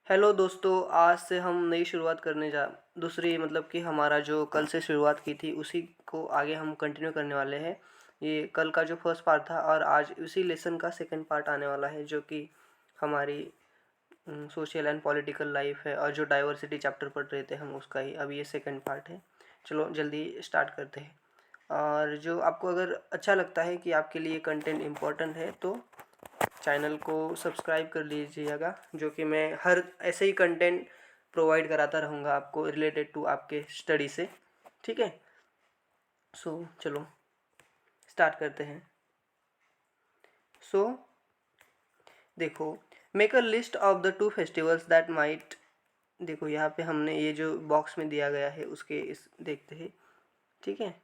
Hello दोस्तों, आज से हम नई शुरुआत करने जा दूसरी मतलब कि हमारा जो कल से शुरुआत की थी उसी को आगे हम कंटिन्यू करने वाले हैं। ये कल का जो फर्स्ट पार्ट था और आज उसी लेसन का सेकंड पार्ट आने वाला है, जो कि हमारी सोशल एंड पॉलिटिकल लाइफ है और जो डाइवर्सिटी चैप्टर पढ़ रहे थे हम उसका ही अब ये सेकंड पार्ट है। चलो जल्दी स्टार्ट करते हैं। और जो आपको अगर अच्छा लगता है कि आपके लिए कंटेंट इम्पोर्टेंट है तो चैनल को सब्सक्राइब कर लीजिएगा, जो कि मैं हर ऐसे ही कंटेंट प्रोवाइड कराता रहूँगा आपको रिलेटेड टू आपके स्टडी से। ठीक है, सो चलो स्टार्ट करते हैं। सो देखो, make a list of the two festivals that might. देखो यहाँ पे हमने ये जो बॉक्स में दिया गया है उसके इस देखते हैं। ठीक है,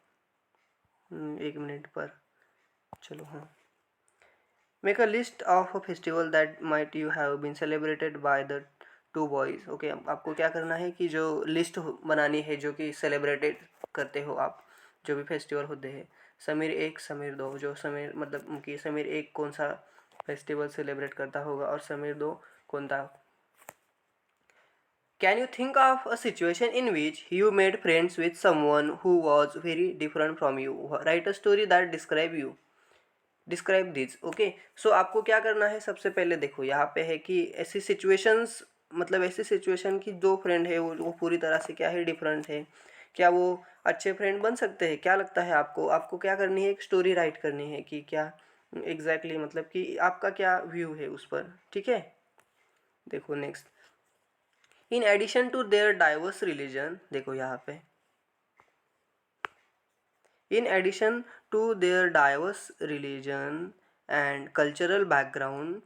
एक मिनट पर चलो। हाँ, make a list of a festival that might you have been celebrated by the two boys. Okay, आपको क्या करना है कि जो लिस्ट बनानी है जो कि सेलिब्रेटेड करते हो आप, जो भी फेस्टिवल होते हैं। समीर एक, समीर दो, जो समीर मतलब कि समीर एक कौन सा फेस्टिवल सेलिब्रेट करता होगा और समीर दो कौन सा। Can you think of a situation in which you made friends with someone who was very different from you. Write a story that describe this. Okay, so आपको क्या करना है, सबसे पहले देखो यहाँ पे है कि ऐसी सिचुएशंस मतलब ऐसी सिचुएशन की दो फ्रेंड है वो पूरी तरह से क्या है, डिफरेंट है। क्या वो अच्छे फ्रेंड बन सकते हैं? क्या लगता है आपको? आपको क्या करनी है, एक स्टोरी राइट करनी है कि क्या एग्जैक्टली मतलब कि आपका क्या व्यू है उस पर। ठीक है, देखो next. In addition to their diverse religion, देखो यहाँ पे in addition to their diverse religion and cultural background,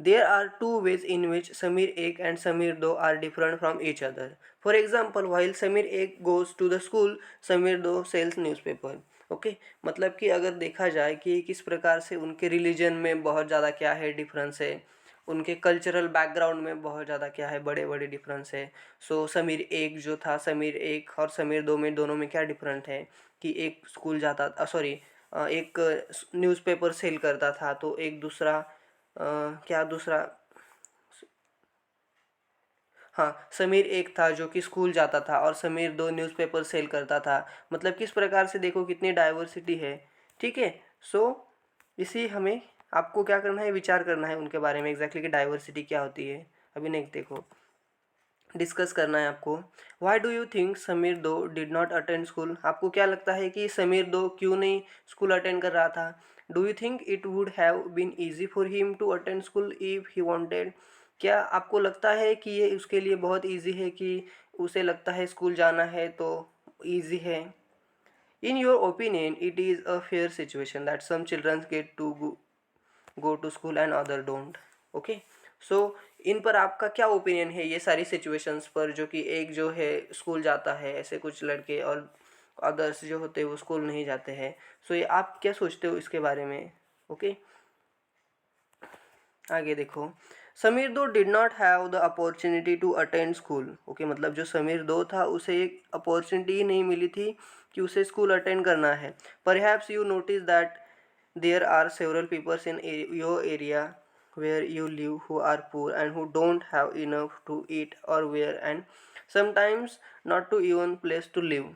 there are two ways in which Samir Ek and Samir Do are different from each other. For example, while Samir Ek goes to the school, Samir Do sells newspaper. Okay मतलब कि अगर देखा जाए कि किस प्रकार से उनके रिलीजन में बहुत ज़्यादा क्या है डिफरेंस है, उनके कल्चरल बैकग्राउंड में बहुत ज़्यादा क्या है, बड़े बड़े डिफरेंस है। सो समीर एक जो था, समीर एक और समीर दो में दोनों में क्या डिफरेंट है कि एक स्कूल जाता सॉरी एक न्यूज़पेपर सेल करता था, तो एक दूसरा क्या दूसरा, हाँ समीर एक था जो कि स्कूल जाता था और समीर दो न्यूज़पेपर सेल करता था। मतलब किस प्रकार से देखो कितनी डाइवर्सिटी है। ठीक है, सो इसी हमें आपको क्या करना है, विचार करना है उनके बारे में एग्जैक्टली कि डाइवर्सिटी क्या होती है। अभी नेक्स्ट देखो, डिस्कस करना है आपको। Why do you think Sameer दो डिड नॉट अटेंड स्कूल। आपको क्या लगता है कि समीर दो क्यों नहीं स्कूल अटेंड कर रहा था? Do you think it would have been easy for him to attend school if he wanted. क्या आपको लगता है कि ये उसके लिए बहुत ईजी है कि उसे लगता है स्कूल जाना है तो ईजी है? In your opinion it is a fair situation that some childrens get to go to school and other don't. Okay, so इन पर आपका क्या ओपिनियन है ये सारी सिचुएशंस पर, जो कि एक जो है स्कूल जाता है ऐसे कुछ लड़के और अदर्स जो होते हैं वो स्कूल नहीं जाते हैं। सो ये आप क्या सोचते हो इसके बारे में? ओके, आगे देखो। समीर दो did not have the opportunity to attend school. Okay, मतलब जो समीर दो था उसे एक अपॉर्चुनिटी ही नहीं मिली थी कि उसे स्कूल अटेंड करना है। Perhaps you notice that there are several people in your area where you live who are poor and who don't have enough to eat or wear and sometimes not to even place to live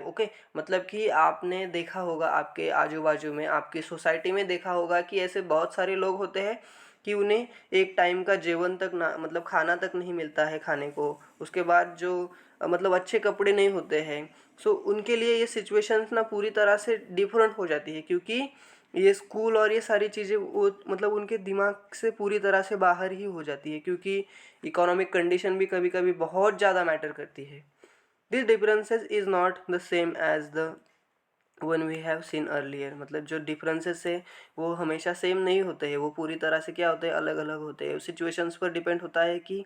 okay, मतलब कि आपने देखा होगा आपके आजू बाजू में, आपकी सोसाइटी में देखा होगा कि ऐसे बहुत सारे लोग होते हैं कि उन्हें एक टाइम का जीवन तक ना मतलब खाना तक नहीं मिलता है खाने को। उसके बाद जो मतलब अच्छे कपड़े नहीं होते हैं। सो उनके लिए ये सिचुएशंस ना पूरी तरह से डिफरेंट हो जाती है, क्योंकि ये स्कूल और ये सारी चीज़ें वो मतलब उनके दिमाग से पूरी तरह से बाहर ही हो जाती है, क्योंकि इकोनॉमिक कंडीशन भी कभी कभी बहुत ज़्यादा मैटर करती है। This differences is not the same as the one we have seen earlier. मतलब जो डिफरेंसेस है वो हमेशा सेम नहीं होते हैं, वो पूरी तरह से क्या होते हैं, अलग अलग होते हैं। सिचुएशंस पर डिपेंड होता है कि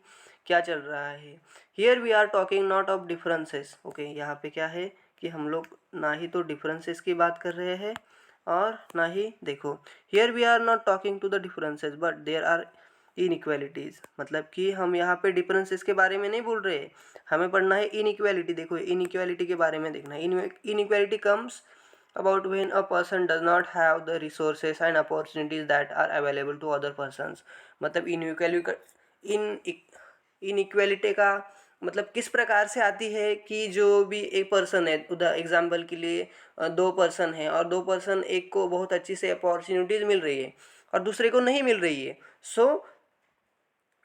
क्या चल रहा है। Here we are talking not of differences. Okay, यहाँ पे क्या है कि हम लोग ना ही तो डिफरेंसेस की बात कर रहे हैं और ना ही देखो, here we are not talking to the differences but there are inequalities. मतलब कि हम यहाँ पे डिफरेंसेस के बारे में नहीं बोल रहे, हमें पढ़ना है इनइक्वालिटी। देखो इनइक्वालिटी के बारे में देखना है। Inequality comes about when a person does not have the resources and opportunities that are available to other persons। मतलब इनइक्वालिटी इन इनइक्वालिटी का मतलब किस प्रकार से आती है कि जो भी एक पर्सन है, उदा एग्जाम्पल के लिए 2 पर्सन है और 2 पर्सन, एक को बहुत अच्छी से अपॉर्चुनिटीज़ मिल रही है और दूसरे को नहीं मिल रही है। सो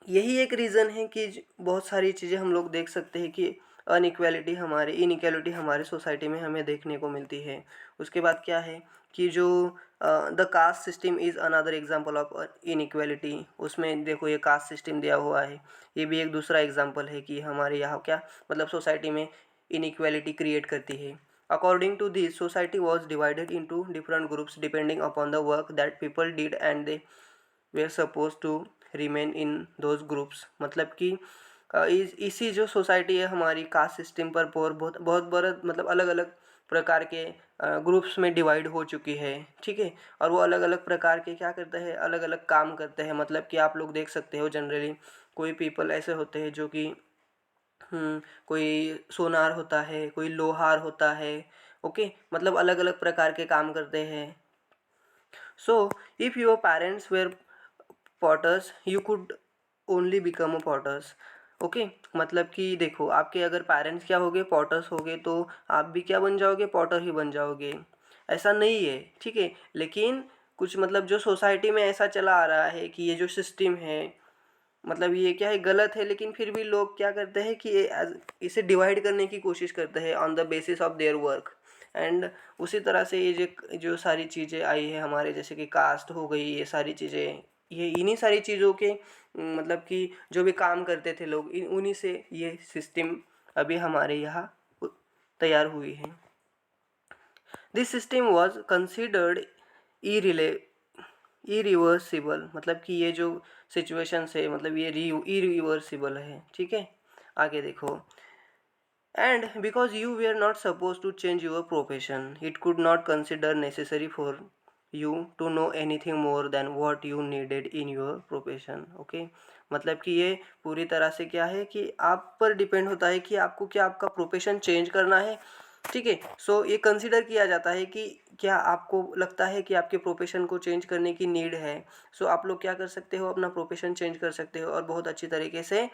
यही एक रीज़न है कि बहुत सारी चीज़ें हम लोग देख सकते हैं कि इनइक्वालिटी हमारे सोसाइटी में हमें देखने को मिलती है। उसके बाद क्या है कि जो the caste system is another example of inequality. उसमें देखो ये कास्ट सिस्टम दिया हुआ है, ये भी एक दूसरा एग्जांपल है कि हमारे यहाँ क्या मतलब सोसाइटी में इनइक्वालिटी क्रिएट करती है। According to this, society was divided into different groups depending upon the work that people did and they were suppose to remain in those groups. मतलब कि इसी जो सोसाइटी है हमारी कास्ट सिस्टम पर बहुत बहुत बड़ा मतलब अलग अलग प्रकार के ग्रुप्स में डिवाइड हो चुकी है, ठीक है। और वो अलग अलग प्रकार के क्या करते हैं, अलग अलग काम करते हैं। मतलब कि आप लोग देख सकते हो जनरली कोई पीपल ऐसे होते हैं जो कि कोई सोनार होता है, कोई लोहार होता है, ओके, मतलब अलग अलग प्रकार के काम करते हैं। So, if your parents were potters, you could only become a potters. Okay मतलब कि देखो आपके अगर पेरेंट्स क्या हो गए, पॉटर्स हो गए, तो आप भी क्या बन जाओगे, पॉटर ही बन जाओगे। ऐसा नहीं है, ठीक है। लेकिन कुछ मतलब जो सोसाइटी में ऐसा चला आ रहा है कि ये जो सिस्टम है मतलब ये क्या है, गलत है, लेकिन फिर भी लोग क्या करते हैं कि इसे डिवाइड करने की कोशिश करते हैं on the basis of their work. And उसी तरह से ये जो जो सारी चीज़ें आई है हमारे, जैसे कि कास्ट हो गई, ये सारी चीज़ें, ये इन्हीं सारी चीज़ों के मतलब कि जो भी काम करते थे लोग, उन्हीं से ये सिस्टम अभी हमारे यहाँ तैयार हुई है। This system was considered irreversible. मतलब कि ये जो सिचुएशन है मतलब ये इरिवर्सिबल है, ठीक है। आगे देखो, and because you we are not suppose to change your profession, it could not consider necessary for you to know anything more than what you needed in your profession, okay. मतलब कि ये पूरी तरह से क्या है कि आप पर डिपेंड होता है कि आपको क्या आपका प्रोफेशन चेंज करना है, ठीक है। सो ये कंसिडर किया जाता है कि क्या आपको लगता है कि आपके प्रोफेशन को चेंज करने की नीड है। सो आप लोग क्या कर सकते हो, अपना प्रोफेशन चेंज कर सकते हो और बहुत अच्छी तरीके से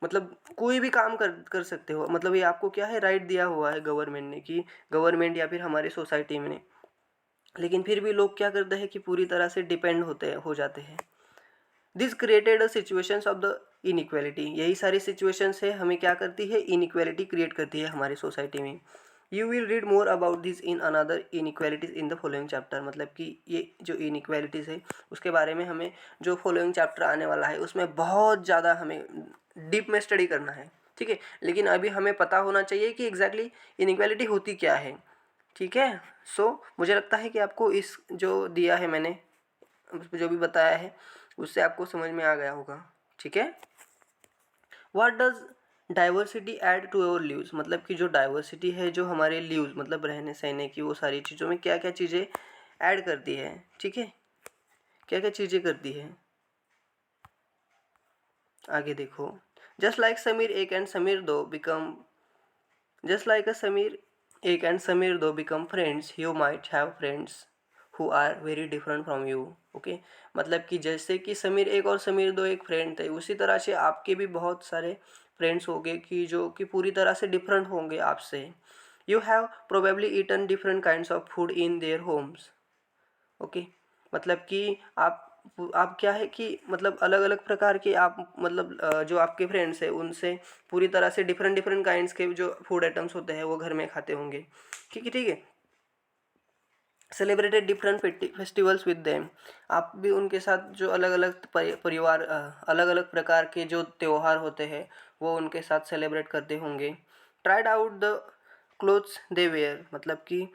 मतलब कोई भी काम कर कर सकते हो। मतलब ये आपको क्या है, राइट दिया हुआ है गवर्नमेंट ने, कि गवर्नमेंट या फिर हमारे सोसाइटी में। लेकिन फिर भी लोग क्या करते हैं कि पूरी तरह से डिपेंड हो जाते हैं। This created a situations of the inequality. यही सारी सिचुएशंस है हमें क्या करती है, इनइक्वालिटी क्रिएट करती है हमारी सोसाइटी में। You will read more about this in another inequalities in the following chapter. मतलब कि ये जो इनइक्वालिटीज़ है उसके बारे में हमें जो फॉलोइंग चैप्टर आने वाला है उसमें बहुत ज़्यादा हमें डीप में स्टडी करना है, ठीक है। लेकिन अभी हमें पता होना चाहिए कि एग्जैक्टली इनइक्वालिटी होती क्या है, ठीक है। सो मुझे लगता है कि आपको इस जो दिया है मैंने, जो भी बताया है उससे आपको समझ में आ गया होगा, ठीक है। What does diversity add to our lives. मतलब कि जो डाइवर्सिटी है जो हमारे लिव्स मतलब रहने सहने की, वो सारी चीज़ों में क्या क्या चीज़ें ऐड करती है, ठीक है, क्या क्या चीज़ें करती है। आगे देखो, जस्ट लाइक समीर एक एंड समीर दो become just like a Sameer एक एंड समीर दो become friends, you might have friends who are very different from you, okay. मतलब कि जैसे कि समीर एक और समीर दो एक फ्रेंड थे, उसी तरह से आपके भी बहुत सारे फ्रेंड्स होंगे कि जो कि पूरी तरह से डिफरेंट होंगे आपसे। You have probably eaten different kinds of food in their homes, okay. मतलब कि आप क्या है कि मतलब अलग अलग प्रकार के आप मतलब जो आपके फ्रेंड्स हैं उनसे पूरी तरह से डिफरेंट डिफरेंट काइंड्स के जो फूड आइटम्स होते हैं वो घर में खाते होंगे, ठीक है, ठीक है। Celebrated different festivals with them. आप भी उनके साथ जो अलग अलग परिवार अलग अलग प्रकार के जो त्यौहार होते हैं वो उनके साथ सेलिब्रेट करते होंगे। Tried out the clothes they wear. मतलब कि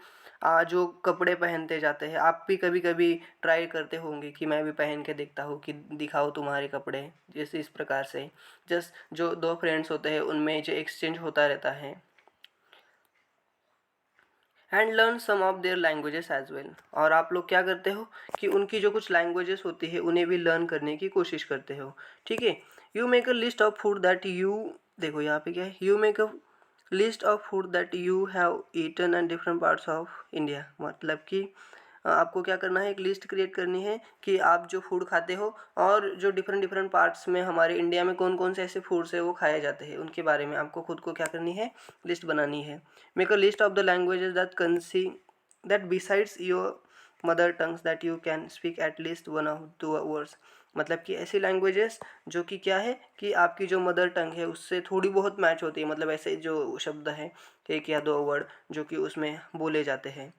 जो कपड़े पहनते जाते हैं आप भी कभी कभी ट्राई करते होंगे कि मैं भी पहन के देखता हूँ कि दिखाओ तुम्हारे कपड़े, जैसे इस प्रकार से जस्ट जो दो फ्रेंड्स होते हैं उनमें जो एक्सचेंज होता रहता है। And learn some of their languages as well. और आप लोग क्या करते हो कि उनकी जो कुछ लैंग्वेजेस होती है उन्हें भी लर्न करने की कोशिश करते हो, ठीक है। You make a list of food that you, देखो यहाँ पे क्या है, you make a list of food that you have eaten and different parts of India. मतलब कि आपको क्या करना है, एक लिस्ट क्रिएट करनी है कि आप जो फूड खाते हो और जो डिफरेंट डिफरेंट पार्ट्स में हमारे इंडिया में कौन कौन से ऐसे फूड्स है वो खाए जाते हैं, उनके बारे में आपको खुद को क्या करनी है, लिस्ट बनानी है। Make a list of the languages that besides your mother tongues that you can speak at least 1 or 2 words। मतलब कि ऐसी लैंग्वेजेस जो कि क्या है कि आपकी जो मदर टंग है उससे थोड़ी बहुत मैच होती है, मतलब ऐसे जो शब्द हैं 1 या 2 वर्ड जो कि उसमें बोले जाते हैं।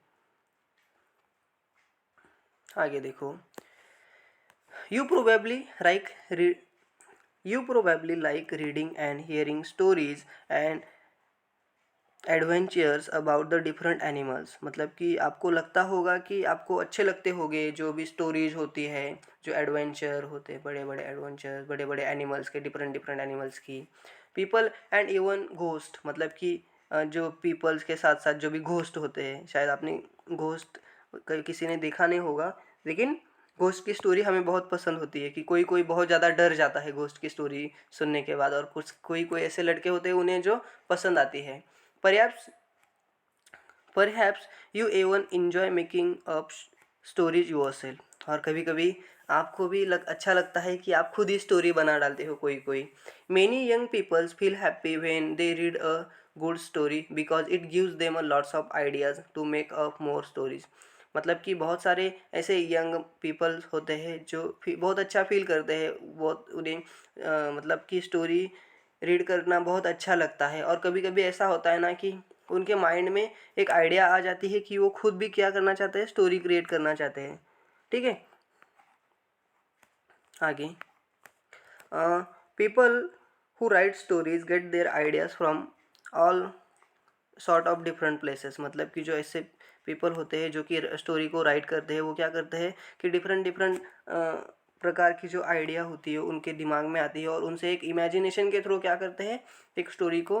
आगे देखो, you probably like you probably like reading and hearing stories and adventures about the different animals. मतलब कि आपको लगता होगा कि आपको अच्छे लगते होंगे जो भी स्टोरीज होती है, जो एडवेंचर होते हैं, बड़े बड़े एडवेंचर्स, बड़े बड़े एनिमल्स के, डिफरेंट डिफरेंट एनिमल्स की। पीपल एंड इवन घोस्ट, मतलब कि जो पीपल्स के साथ साथ जो भी घोस्ट होते हैं, शायद आपने घोस्ट किसी ने देखा नहीं होगा, लेकिन घोस्ट की स्टोरी हमें बहुत पसंद होती है कि कोई कोई बहुत ज़्यादा डर जाता है घोस्ट की स्टोरी सुनने के बाद, और कुछ कोई कोई ऐसे लड़के होते हैं उन्हें जो पसंद आती है। Perhaps perhaps you even enjoy making up stories yourself। और कभी कभी आपको भी अच्छा लगता है कि आप खुद ही स्टोरी बना डालते हो कोई कोई। Many young people feel happy when they read a good story because it gives them a lots of ideas to make up more stories। मतलब कि बहुत सारे ऐसे यंग पीपल होते हैं जो बहुत अच्छा फील करते हैं, बहुत उन्हें मतलब कि स्टोरी रीड करना बहुत अच्छा लगता है। और कभी कभी ऐसा होता है ना कि उनके माइंड में एक आइडिया आ जाती है कि वो खुद भी क्या करना चाहते हैं, स्टोरी क्रिएट करना चाहते हैं। ठीक है, आगे, people who write stories get their ideas from all sort of different places. मतलब कि जो ऐसे पीपल होते हैं जो कि स्टोरी को राइट करते हैं, वो क्या करते हैं कि डिफरेंट डिफरेंट प्रकार की जो आइडिया होती है उनके दिमाग में आती है, और उनसे एक इमेजिनेशन के थ्रू क्या करते हैं, एक स्टोरी को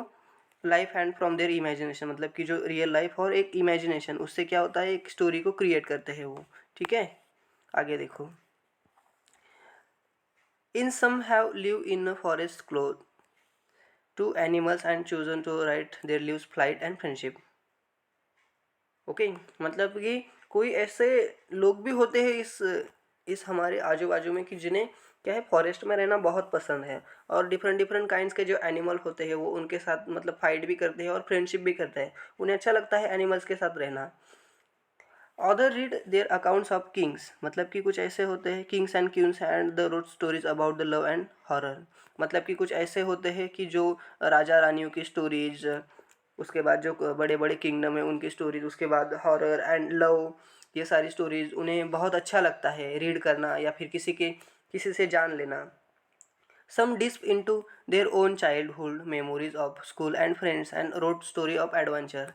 life and from there imagination, मतलब कि जो रियल लाइफ और एक इमेजिनेशन, उससे क्या होता है, एक स्टोरी को क्रिएट करते हैं वो। ठीक है, आगे देखो, in some have live in a forest close to animals and chosen to write their lives flight and friendship. Okay, मतलब कि कोई ऐसे लोग भी होते हैं इस हमारे आजू बाजू में कि जिन्हें क्या है, फॉरेस्ट में रहना बहुत पसंद है, और डिफरेंट डिफरेंट काइंड्स के जो एनिमल होते हैं वो उनके साथ मतलब फाइट भी करते हैं और फ्रेंडशिप भी करते हैं, उन्हें अच्छा लगता है एनिमल्स के साथ रहना। Other read their accounts of Kings, मतलब कि कुछ ऐसे होते हैं Kings and queen's and the road stories about the love and horror. मतलब कि कुछ ऐसे होते हैं कि जो राजा रानियों की स्टोरीज, उसके बाद जो बड़े बड़े किंगडम है उनकी स्टोरीज, उसके बाद हॉरर एंड लव, ये सारी स्टोरीज उन्हें बहुत अच्छा लगता है रीड करना या फिर किसी से जान लेना। Some dip into their own childhood memories of school and friends and road story of adventure.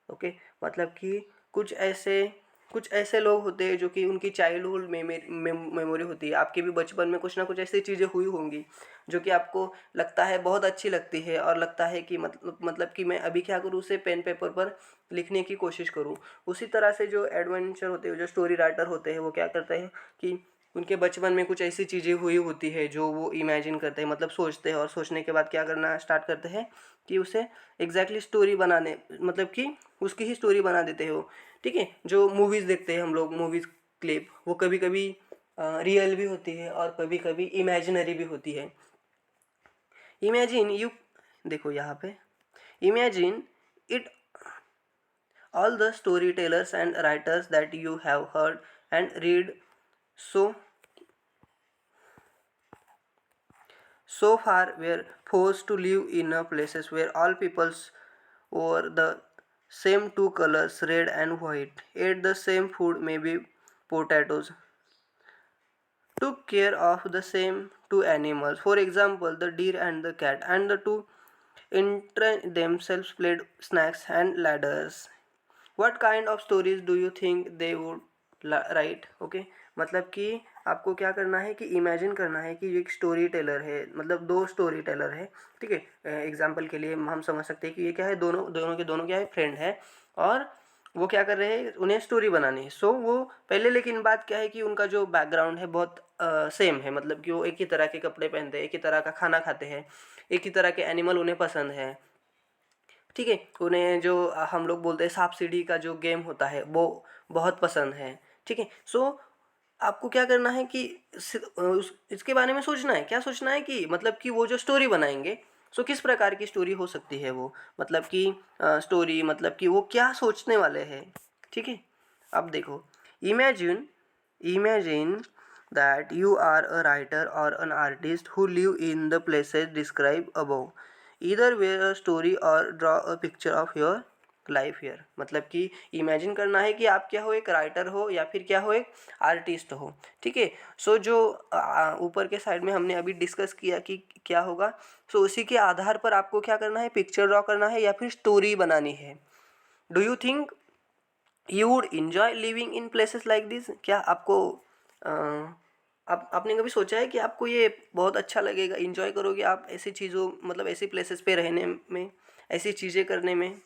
Okay, मतलब कि कुछ ऐसे कुछ ऐसे लोग होते हैं जो कि उनकी चाइल्डहुड मेमोरी होती है, आपके भी बचपन में कुछ ना कुछ ऐसी चीज़ें हुई होंगी जो कि आपको लगता है बहुत अच्छी लगती है, और लगता है कि मतलब कि मैं अभी क्या करूँ, उसे पेन पेपर पर लिखने की कोशिश करूँ। उसी तरह से जो एडवेंचर होते हैं, जो स्टोरी राइटर होते हैं, वो क्या करते हैं कि उनके बचपन में कुछ ऐसी चीज़ें हुई होती है जो वो इमेजिन करते हैं, मतलब सोचते हैं, और सोचने के बाद क्या करना स्टार्ट करते हैं कि उसे एग्जैक्टली स्टोरी बनाने, मतलब कि उसकी ही स्टोरी बना देते हो। ठीक है, जो मूवीज़ देखते हैं हम लोग, मूवीज़ क्लिप, वो कभी कभी रियल भी होती है और कभी कभी इमेजिनरी भी होती है। इमेजिन यू, देखो यहाँ पे, imagine it all the storytellers and writers that you have heard and read so far were forced to live in a places where all peoples wore the same two colors, red and white, ate the same food, maybe potatoes, took care of the same two animals, for example the deer and the cat, and the two themselves played snakes and ladders. What kind of stories do you think they would write? Okay, मतलब कि आपको क्या करना है कि imagine करना है कि एक स्टोरी टेलर है, मतलब दो स्टोरी टेलर है। ठीक है, एग्जाम्पल के लिए हम समझ सकते हैं कि ये क्या है, दोनों दोनों के दोनों क्या है, फ्रेंड है, और वो क्या कर रहे हैं, उन्हें स्टोरी बनानी है। सो वो पहले, लेकिन बात क्या है कि उनका जो बैकग्राउंड है बहुत सेम है, मतलब कि वो एक ही तरह के कपड़े पहनते हैं, एक ही तरह का खाना खाते हैं, एक ही तरह के एनिमल उन्हें पसंद है। ठीक है, उन्हें जो हम लोग बोलते हैं सांप सीढ़ी का जो गेम होता है वो बहुत पसंद है। ठीक है। सो आपको क्या करना है कि इसके बारे में सोचना है, क्या सोचना है कि मतलब कि वो जो स्टोरी बनाएंगे, सो किस प्रकार की स्टोरी हो सकती है वो, मतलब कि स्टोरी मतलब कि वो क्या सोचने वाले हैं। ठीक है। अब देखो, imagine imagine that you are a writer और an artist who live in the places describe above, either where a story और draw a picture of your life here. मतलब कि इमेजिन करना है कि आप क्या हो, एक राइटर हो या फिर क्या हो, एक आर्टिस्ट हो। ठीक है। सो जो ऊपर के साइड में हमने अभी डिस्कस किया कि क्या होगा, सो उसी के आधार पर आपको क्या करना है, पिक्चर ड्रॉ करना है या फिर स्टोरी बनानी है। Do you think you would enjoy living in places like this? क्या आपको आप आपने कभी सोचा है कि आपको ये बहुत अच्छा लगेगा, इंजॉय करोगे आप ऐसी चीज़ों, मतलब ऐसी प्लेसेस पे रहने में, ऐसी चीज़ें करने में?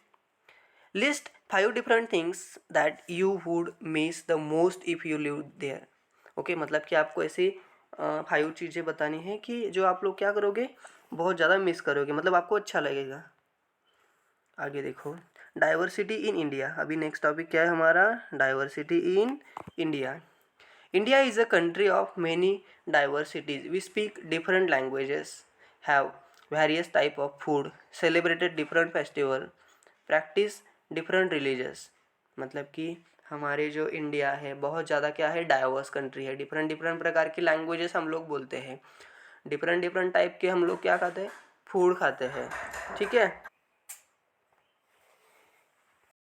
List 5 different things that you would miss the most if you live there. Okay, मतलब कि आपको ऐसी 5 चीज़ें बतानी है कि जो आप लोग क्या करोगे, बहुत ज़्यादा मिस करोगे, मतलब आपको अच्छा लगेगा। आगे देखो, डाइवर्सिटी इन इंडिया। अभी नेक्स्ट टॉपिक क्या है हमारा, diversity in India. India is a country of many diversities. We speak different languages, have various type of food, celebrated different festival, practice different religions. मतलब कि हमारे जो इंडिया है बहुत ज़्यादा क्या है, डाइवर्स कंट्री है। डिफरेंट डिफरेंट प्रकार की लैंग्वेजेस हम लोग बोलते हैं, डिफरेंट डिफरेंट टाइप के हम लोग क्या खाते हैं, फूड खाते हैं। ठीक है।